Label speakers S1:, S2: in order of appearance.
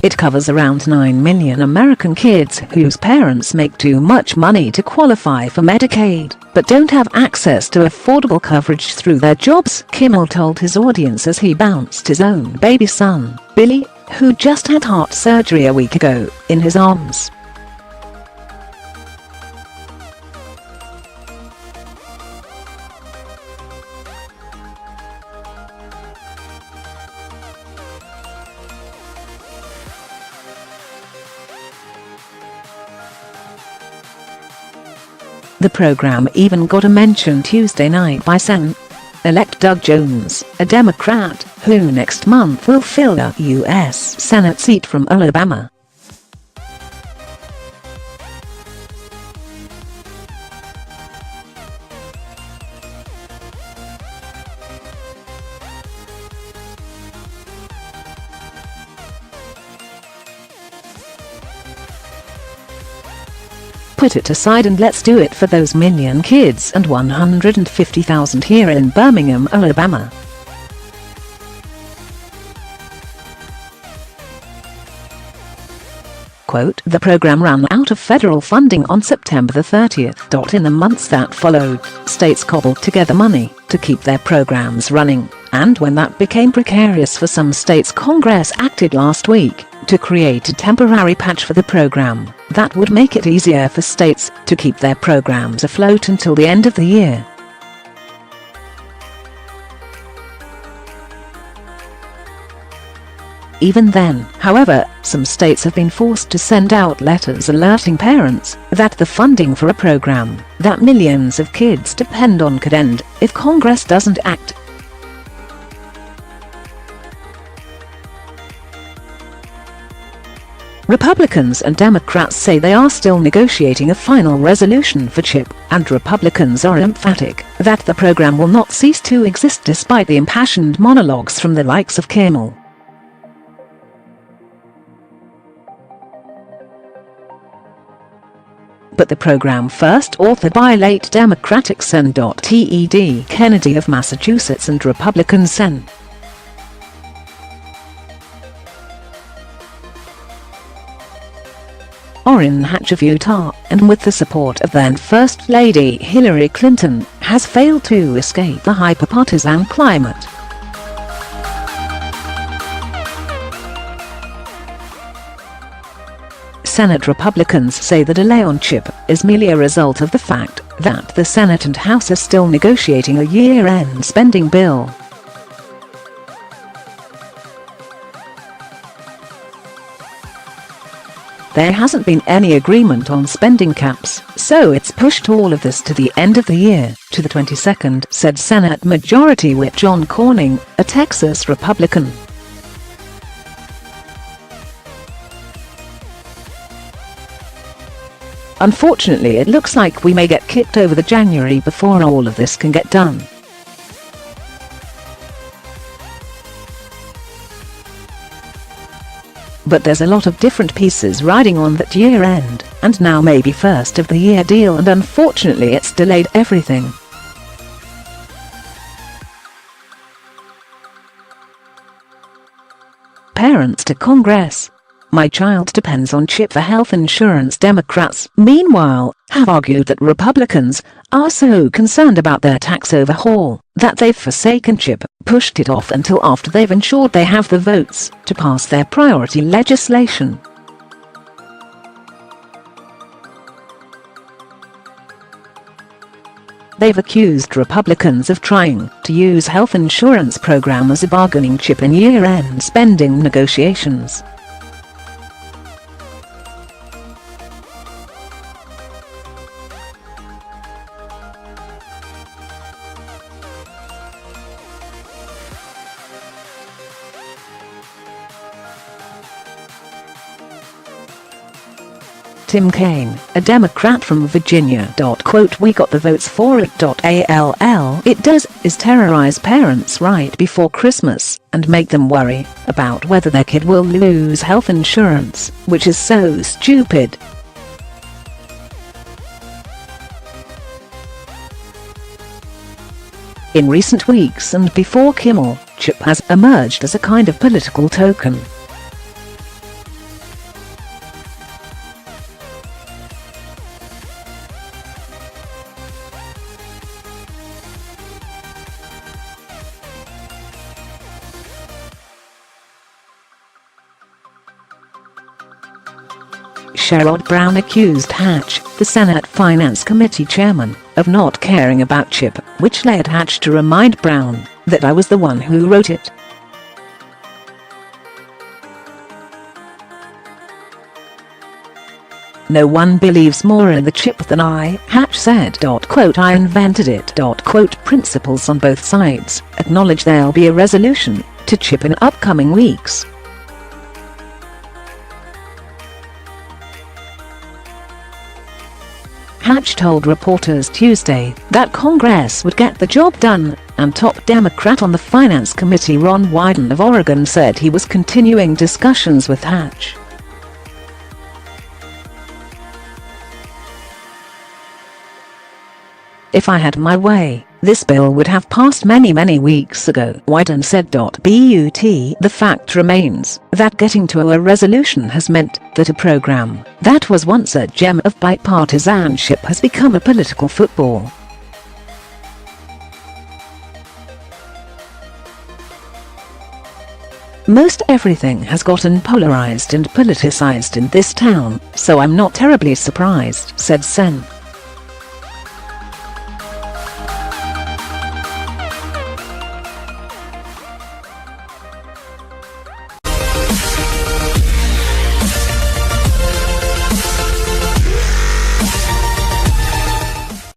S1: It covers around 9 million American kids whose parents make too much money to qualify for Medicaid, but don't have access to affordable coverage through their jobs, Kimmel told his audience as he bounced his own baby son, Billy, who just had heart surgery a week ago, in his arms. The program even got a mention Tuesday night by Sen.Elect Doug Jones, a Democrat, who next month will fill a U.S. Senate seat from Alabama. Put it aside and let's do it for those million kids and 150,000 here in Birmingham, Alabama. Quote, the program ran out of federal funding on September the 30th. In the months that followed, states cobbled together money to keep their programs running, and when that became precarious for some states, Congress acted last week to create a temporary patch for the program that would make it easier for states to keep their programs afloat until the end of the year. Even then, however, some states have been forced to send out letters alerting parents that the funding for a program that millions of kids depend on could end if Congress doesn't act. Republicans and Democrats say they are still negotiating a final resolution for CHIP, and Republicans are emphatic that the program will not cease to exist despite the impassioned monologues from the likes of Kimmel. But the program, first authored by late Democratic Sen.Ted Kennedy of Massachusetts and Republican Sen.Orrin Hatch of Utah, and with the support of then First Lady Hillary Clinton, has failed to escape the hyper-partisan climate. Senate Republicans say the delay on CHIP is merely a result of the fact that the Senate and House are still negotiating a year-end spending bill. There hasn't been any agreement on spending caps, so it's pushed all of this to the end of the year, to the 22nd, said Senate Majority Whip John Cornyn, a Texas Republican. Unfortunately, it looks like we may get kicked over the January before all of this can get done. But there's a lot of different pieces riding on that year-end, and now maybe first of the year deal, and unfortunately it's delayed everything. Parents to Congress. My child depends on CHIP for health insurance. Democrats, meanwhile, have argued that Republicans are so concerned about their tax overhaul that they've forsaken CHIP, pushed it off until after they've ensured they have the votes to pass their priority legislation. They've accused Republicans of trying to use health insurance program as a bargaining chip in year-end spending negotiations. Sen.Tim Kaine, a Democrat from Virginia. Quote, we got the votes for it. All it does is terrorize parents right before Christmas and make them worry about whether their kid will lose health insurance, which is so stupid. In recent weeks and before Kimmel, CHIP has emerged as a kind of political token. Sherrod Brown accused Hatch, the Senate Finance Committee chairman, of not caring about CHIP, which led Hatch to remind Brown that I was the one who wrote it. No one believes more in the CHIP than I, Hatch said. "I invented it." Principals on both sides acknowledge there'll be a resolution to CHIP in upcoming weeks. Hatch told reporters Tuesday that Congress would get the job done, and top Democrat on the Finance Committee Ron Wyden of Oregon said he was continuing discussions with Hatch. "If I had my way, this bill would have passed many weeks ago," Wyden said. "But the fact remains that getting to a resolution has meant that a program that was once a gem of bipartisanship has become a political football." "Most everything has gotten polarized and politicized in this town, so I'm not terribly surprised," said Sen.